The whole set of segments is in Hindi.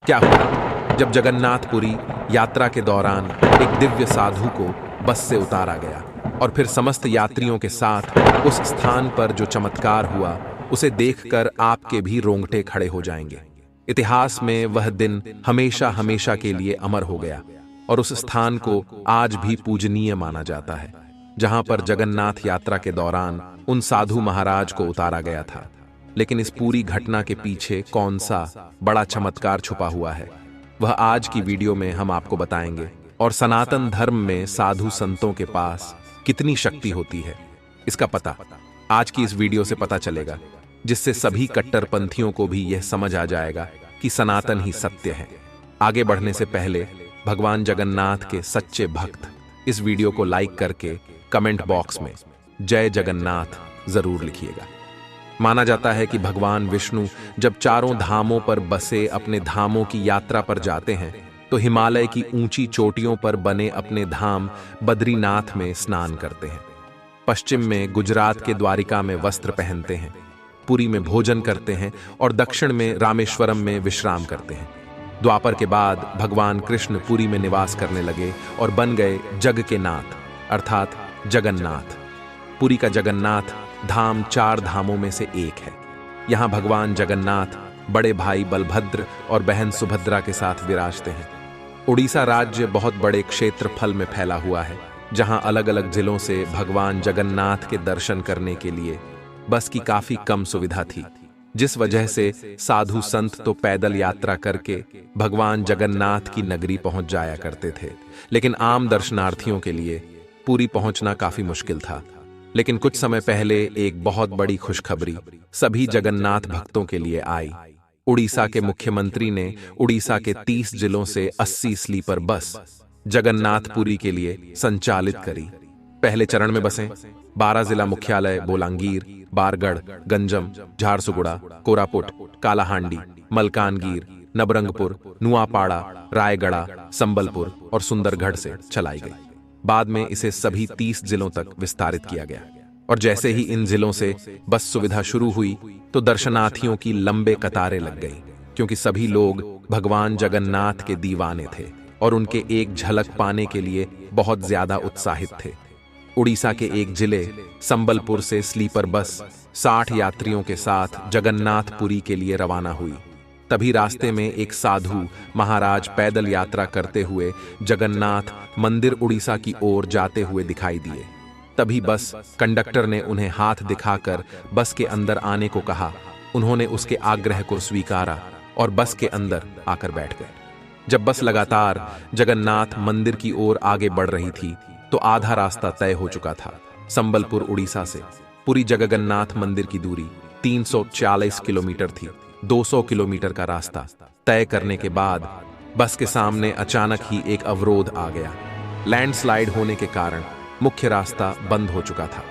क्या हुआ जब जगन्नाथपुरी यात्रा के दौरान एक दिव्य साधु को बस से उतारा गया और फिर समस्त यात्रियों के साथ उस स्थान पर जो चमत्कार हुआ उसे देखकर आपके भी रोंगटे खड़े हो जाएंगे। इतिहास में वह दिन हमेशा हमेशा के लिए अमर हो गया और उस स्थान को आज भी पूजनीय माना जाता है जहां पर जगन्नाथ यात्रा के दौरान उन साधु महाराज को उतारा गया था। लेकिन इस पूरी घटना के पीछे कौन सा बड़ा चमत्कार छुपा हुआ है, वह आज की वीडियो में हम आपको बताएंगे। और सनातन धर्म में साधु संतों के पास कितनी शक्ति होती है, इसका पता आज की इस वीडियो से पता चलेगा, जिससे सभी कट्टरपंथियों को भी यह समझ आ जाएगा कि सनातन ही सत्य है। आगे बढ़ने से पहले भगवान जगन्नाथ के सच्चे भक्त इस वीडियो को लाइक करके कमेंट बॉक्स में जय जगन्नाथ जरूर लिखिएगा। माना जाता है कि भगवान विष्णु जब चारों धामों पर बसे अपने धामों की यात्रा पर जाते हैं तो हिमालय की ऊंची चोटियों पर बने अपने धाम बद्रीनाथ में स्नान करते हैं। पश्चिम में गुजरात के द्वारिका में वस्त्र पहनते हैं, पुरी में भोजन करते हैं और दक्षिण में रामेश्वरम में विश्राम करते हैं। द्वापर के बाद भगवान कृष्ण पुरी में निवास करने लगे और बन गए जग के नाथ अर्थात जगन्नाथ। पुरी का जगन्नाथ धाम चार धामों में से एक है। यहाँ भगवान जगन्नाथ बड़े भाई बलभद्र और बहन सुभद्रा के साथ विराजते हैं। उड़ीसा राज्य बहुत बड़े क्षेत्रफल में फैला हुआ है, जहाँ अलग अलग जिलों से भगवान जगन्नाथ के दर्शन करने के लिए बस की काफी कम सुविधा थी, जिस वजह से साधु संत तो पैदल यात्रा करके भगवान जगन्नाथ की नगरी पहुंच जाया करते थे। लेकिन आम दर्शनार्थियों के लिए पुरी पहुंचना काफी मुश्किल था। लेकिन कुछ समय पहले एक बहुत बड़ी खुशखबरी सभी जगन्नाथ भक्तों के लिए आई। उड़ीसा के मुख्यमंत्री ने उड़ीसा के 30 जिलों से 80 स्लीपर बस जगन्नाथपुरी के लिए संचालित करी। पहले चरण में बसें 12 जिला मुख्यालय बोलांगीर, बारगढ़, गंजम, झारसुगुड़ा, कोरापुट, कालाहांडी, मलकानगीर, नबरंगपुर, नुआपाड़ा, रायगढ़, संबलपुर और सुंदरगढ़ से चलाई गई। बाद में इसे सभी 30 जिलों तक विस्तारित किया गया और जैसे ही इन जिलों से बस सुविधा शुरू हुई तो दर्शनार्थियों की लंबे कतारें लग गई, क्योंकि सभी लोग भगवान जगन्नाथ के दीवाने थे और उनके एक झलक पाने के लिए बहुत ज्यादा उत्साहित थे। उड़ीसा के एक जिले संबलपुर से स्लीपर बस 60 यात्रियों के साथ जगन्नाथपुरी के लिए रवाना हुई। तभी रास्ते में एक साधु महाराज पैदल यात्रा करते हुए जगन्नाथ मंदिर उड़ीसा की ओर जाते हुए दिखाई दिए। तभी बस कंडक्टर ने उन्हें हाथ दिखाकर बस के अंदर आने को कहा। उन्होंने उसके आग्रह को स्वीकारा और बस के अंदर आकर बैठ गए। जब बस लगातार जगन्नाथ मंदिर की ओर आगे बढ़ रही थी तो आधा रास्ता तय हो चुका था। संबलपुर उड़ीसा से पुरी जगन्नाथ मंदिर की दूरी 340 किलोमीटर थी। 200 किलोमीटर का रास्ता तय करने के बाद बस के सामने अचानक ही एक अवरोध आ गया। लैंडस्लाइड होने के कारण मुख्य रास्ता बंद हो चुका था।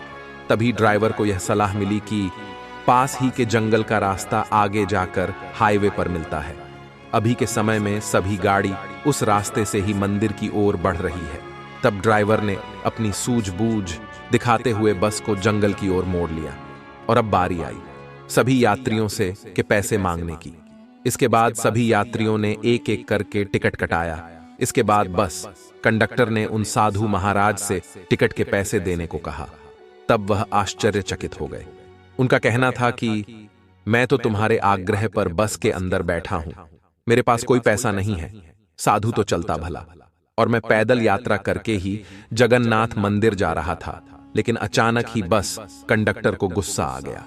तभी ड्राइवर को यह सलाह मिली कि पास ही के जंगल का रास्ता आगे जाकर हाईवे पर मिलता है। अभी के समय में सभी गाड़ी उस रास्ते से ही मंदिर की ओर बढ़ रही है। तब ड्राइवर ने अपनी सूझबूझ दिखाते हुए बस को जंगल की ओर मोड़ लिया और अब बारी आई सभी यात्रियों से के पैसे मांगने की। इसके बाद सभी यात्रियों ने एक एक करके टिकट कटाया। इसके बाद बस कंडक्टर ने उन साधु महाराज से टिकट के पैसे देने को कहा। तब वह आश्चर्यचकित हो गए। उनका कहना था कि मैं तो तुम्हारे आग्रह पर बस के अंदर बैठा हूं, मेरे पास कोई पैसा नहीं है। साधु तो चलता भला, और मैं पैदल यात्रा करके ही जगन्नाथ मंदिर जा रहा था। लेकिन अचानक ही बस कंडक्टर को गुस्सा आ गया।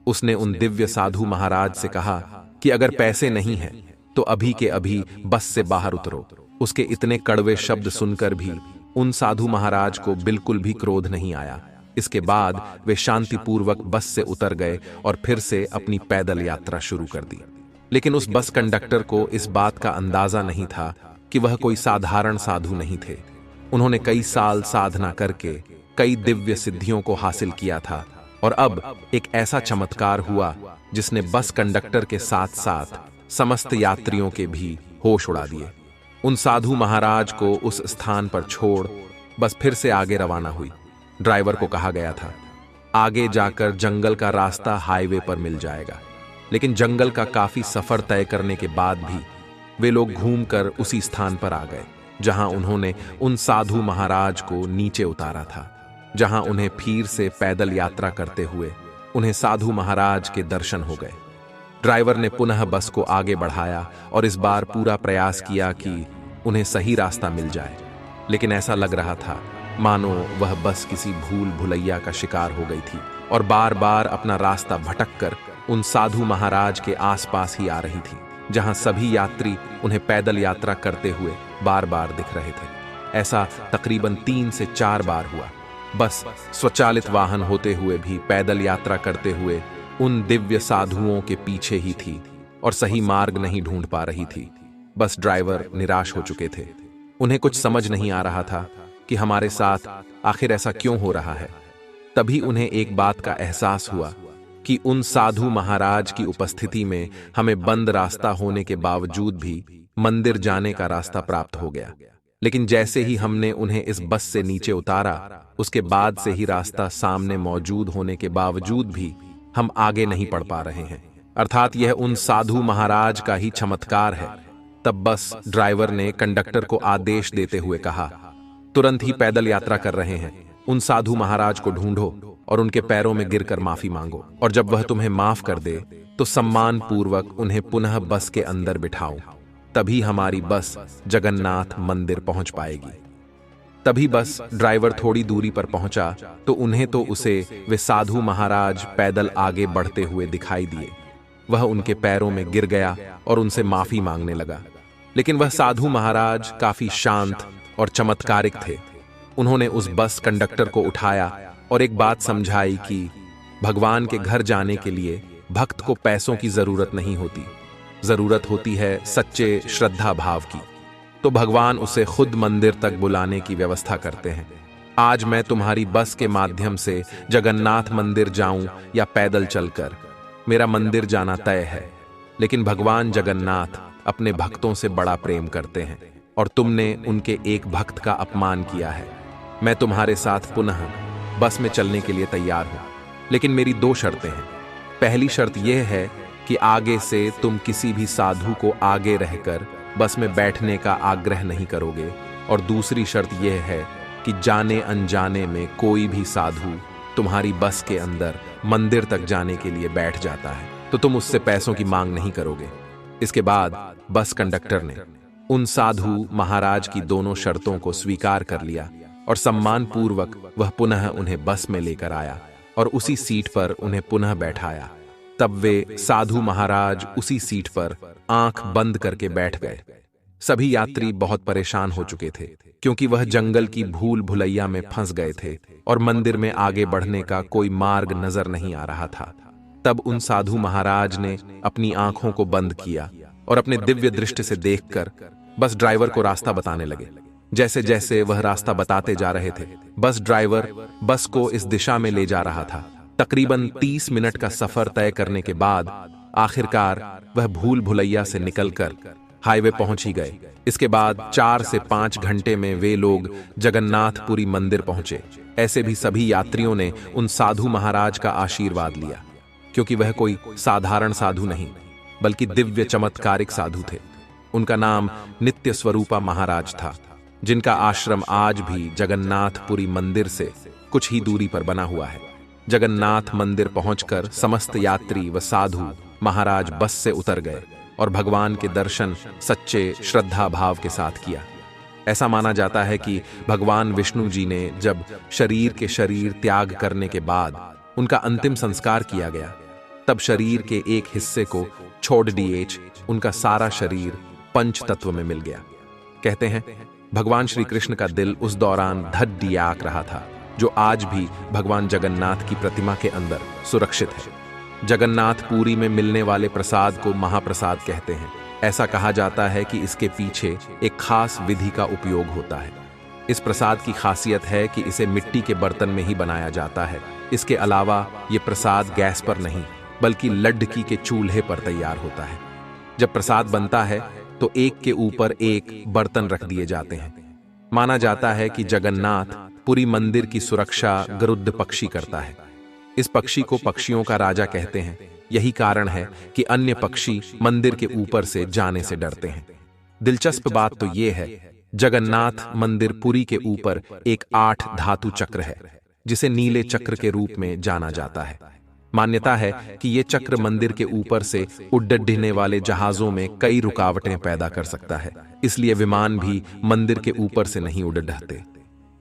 उसने उन दिव्य साधु महाराज से कहा कि अगर पैसे नहीं हैं तो अभी के अभी बस से बाहर उतरो। उसके इतने कड़वे शब्द सुनकर भी उन साधु महाराज को बिल्कुल भी क्रोध नहीं आया। इसके बाद वे शांतिपूर्वक बस से उतर गए और फिर से अपनी पैदल यात्रा शुरू कर दी। लेकिन उस बस कंडक्टर को इस बात का अंदाजा नहीं था कि वह कोई साधारण साधु नहीं थे। उन्होंने कई साल साधना करके कई दिव्य सिद्धियों को हासिल किया था और अब एक ऐसा चमत्कार हुआ जिसने बस कंडक्टर के साथ साथ समस्त यात्रियों के भी होश उड़ा दिए। उन साधु महाराज को उस स्थान पर छोड़ बस फिर से आगे रवाना हुई। ड्राइवर को कहा गया था आगे जाकर जंगल का रास्ता हाईवे पर मिल जाएगा। लेकिन जंगल का काफी सफर तय करने के बाद भी वे लोग घूमकर उसी स्थान पर आ गए जहां उन्होंने उन साधु महाराज को नीचे उतारा था, जहां उन्हें फिर से पैदल यात्रा करते हुए उन्हें साधु महाराज के दर्शन हो गए। ड्राइवर ने पुनः बस को आगे बढ़ाया और इस बार पूरा प्रयास किया कि उन्हें सही रास्ता मिल जाए, लेकिन ऐसा लग रहा था मानो वह बस किसी भूल भुलैया का शिकार हो गई थी और बार बार अपना रास्ता भटककर उन साधु महाराज के आसपास ही आ रही थी, जहां सभी यात्री उन्हें पैदल यात्रा करते हुए बार बार दिख रहे थे। ऐसा तकरीबन 3 से 4 बार हुआ। बस स्वचालित वाहन होते हुए भी पैदल यात्रा करते हुए उन दिव्य साधुओं के पीछे ही थी और सही मार्ग नहीं ढूंढ पा रही थी। बस ड्राइवर निराश हो चुके थे। उन्हें कुछ समझ नहीं आ रहा था कि हमारे साथ आखिर ऐसा क्यों हो रहा है। तभी उन्हें एक बात का एहसास हुआ कि उन साधु महाराज की उपस्थिति में हमें बंद रास्ता होने के बावजूद भी मंदिर जाने का रास्ता प्राप्त हो गया। लेकिन जैसे ही हमने उन्हें इस बस से नीचे उतारा, उसके बाद से ही रास्ता सामने मौजूद होने के बावजूद भी हम आगे नहीं बढ़ पा रहे हैं। अर्थात यह उन साधु महाराज का ही चमत्कार है। तब बस ड्राइवर ने कंडक्टर को आदेश देते हुए कहा, तुरंत ही पैदल यात्रा कर रहे हैं, उन साधु महाराज को ढूंढो और उनके पैरों में गिरकर माफी मांगो, और जब वह तुम्हें माफ कर दे तो सम्मान पूर्वक उन्हें पुनः बस के अंदर बिठाओ। तभी हमारी बस जगन्नाथ मंदिर पहुंच पाएगी। तभी बस ड्राइवर थोड़ी दूरी पर पहुंचा तो उन्हें तो उसे वे साधु महाराज पैदल आगे बढ़ते हुए दिखाई दिए। वह उनके पैरों में गिर गया और उनसे माफी मांगने लगा। लेकिन वह साधु महाराज काफी शांत और चमत्कारिक थे। उन्होंने उस बस कंडक्टर को उठाया और एक बात समझाई कि भगवान के घर जाने के लिए भक्त को पैसों की जरूरत नहीं होती, जरूरत होती है सच्चे श्रद्धा भाव की। तो भगवान उसे खुद मंदिर तक बुलाने की व्यवस्था करते हैं। आज मैं तुम्हारी बस के माध्यम से जगन्नाथ मंदिर जाऊं या पैदल चलकर, मेरा मंदिर जाना तय है। लेकिन भगवान जगन्नाथ अपने भक्तों से बड़ा प्रेम करते हैं और तुमने उनके एक भक्त का अपमान किया है। मैं तुम्हारे साथ पुनः बस में चलने के लिए तैयार हूं, लेकिन मेरी 2 शर्तें हैं। पहली शर्त यह है कि आगे से तुम किसी भी साधु को आगे रहकर बस में बैठने का आग्रह नहीं करोगे, और दूसरी शर्त यह है कि जाने अनजाने में कोई भी साधु तुम्हारी बस के अंदर मंदिर तक जाने के लिए बैठ जाता है तो तुम उससे पैसों की मांग नहीं करोगे। इसके बाद बस कंडक्टर ने उन साधु महाराज की दोनों शर्तों को स्वीकार कर लिया और सम्मान पूर्वक वह पुनः उन्हें बस में लेकर आया और उसी सीट पर उन्हें पुनः बैठाया। तब वे साधु महाराज उसी सीट पर आंख बंद करके बैठ गए। सभी यात्री बहुत परेशान हो चुके थे क्योंकि वह जंगल की भूल भुलैया में फंस गए थे और मंदिर में आगे बढ़ने का कोई मार्ग नजर नहीं आ रहा था। तब उन साधु महाराज ने अपनी आंखों को बंद किया और अपने दिव्य दृष्टि से देखकर बस ड्राइवर को रास्ता बताने लगे। जैसे जैसे वह रास्ता बताते जा रहे थे, बस ड्राइवर बस को इस दिशा में ले जा रहा था। तकरीबन 30 मिनट का सफर तय करने के बाद आखिरकार वह भूल भुलैया से निकलकर हाईवे पहुंच ही गए। इसके बाद 4 से 5 घंटे में वे लोग जगन्नाथपुरी मंदिर पहुंचे। ऐसे भी सभी यात्रियों ने उन साधु महाराज का आशीर्वाद लिया, क्योंकि वह कोई साधारण साधु नहीं बल्कि दिव्य चमत्कारिक साधु थे। उनका नाम नित्य स्वरूपा महाराज था, जिनका आश्रम आज भी जगन्नाथपुरी मंदिर से कुछ ही दूरी पर बना हुआ है। जगन्नाथ मंदिर पहुंचकर समस्त यात्री व साधु महाराज बस से उतर गए और भगवान के दर्शन सच्चे श्रद्धा भाव के साथ किया। ऐसा माना जाता है कि भगवान विष्णु जी ने जब शरीर त्याग करने के बाद उनका अंतिम संस्कार किया गया, तब शरीर के एक हिस्से को छोड़ दिए उनका सारा शरीर पंच तत्व में मिल गया। कहते हैं भगवान श्री कृष्ण का दिल उस दौरान धड़धियाक रहा था, जो आज भी भगवान जगन्नाथ की प्रतिमा के अंदर सुरक्षित है। जगन्नाथपुरी में मिलने वाले प्रसाद को महाप्रसाद कहते हैं। ऐसा कहा जाता है कि इसके पीछे एक खास विधि का उपयोग होता है। इस प्रसाद की खासियत है कि इसे मिट्टी के बर्तन में ही बनाया जाता है। इसके अलावा ये प्रसाद गैस पर नहीं बल्कि लड्ढकी के चूल्हे पर तैयार होता है। जब प्रसाद बनता है तो एक के ऊपर एक बर्तन रख दिए जाते हैं। माना जाता है कि जगन्नाथ पुरी मंदिर की सुरक्षा गरुड़ पक्षी करता है। इस पक्षी को पक्षियों का राजा कहते हैं। यही कारण है कि अन्य पक्षी मंदिर के ऊपर से जाने से डरते हैं। दिलचस्प बात तो ये है, जगन्नाथ मंदिर पुरी के ऊपर एक 8 धातु चक्र है, जिसे नीले चक्र के रूप में जाना जाता है। मान्यता है कि ये चक्र मंदिर के ऊपर से उड़ने वाले जहाजों में कई रुकावटें पैदा कर सकता है, इसलिए विमान भी मंदिर के ऊपर से नहीं उड़ते।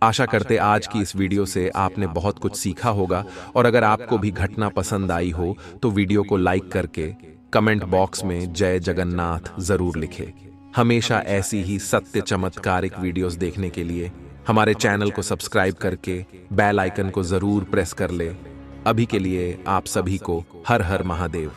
आशा करते आज की इस वीडियो से आपने बहुत कुछ सीखा होगा, और अगर आपको भी घटना पसंद आई हो तो वीडियो को लाइक करके कमेंट बॉक्स में जय जगन्नाथ जरूर लिखें। हमेशा ऐसी ही सत्य चमत्कारिक वीडियोस देखने के लिए हमारे चैनल को सब्सक्राइब करके बेल आइकन को जरूर प्रेस कर ले। अभी के लिए आप सभी को हर हर महादेव।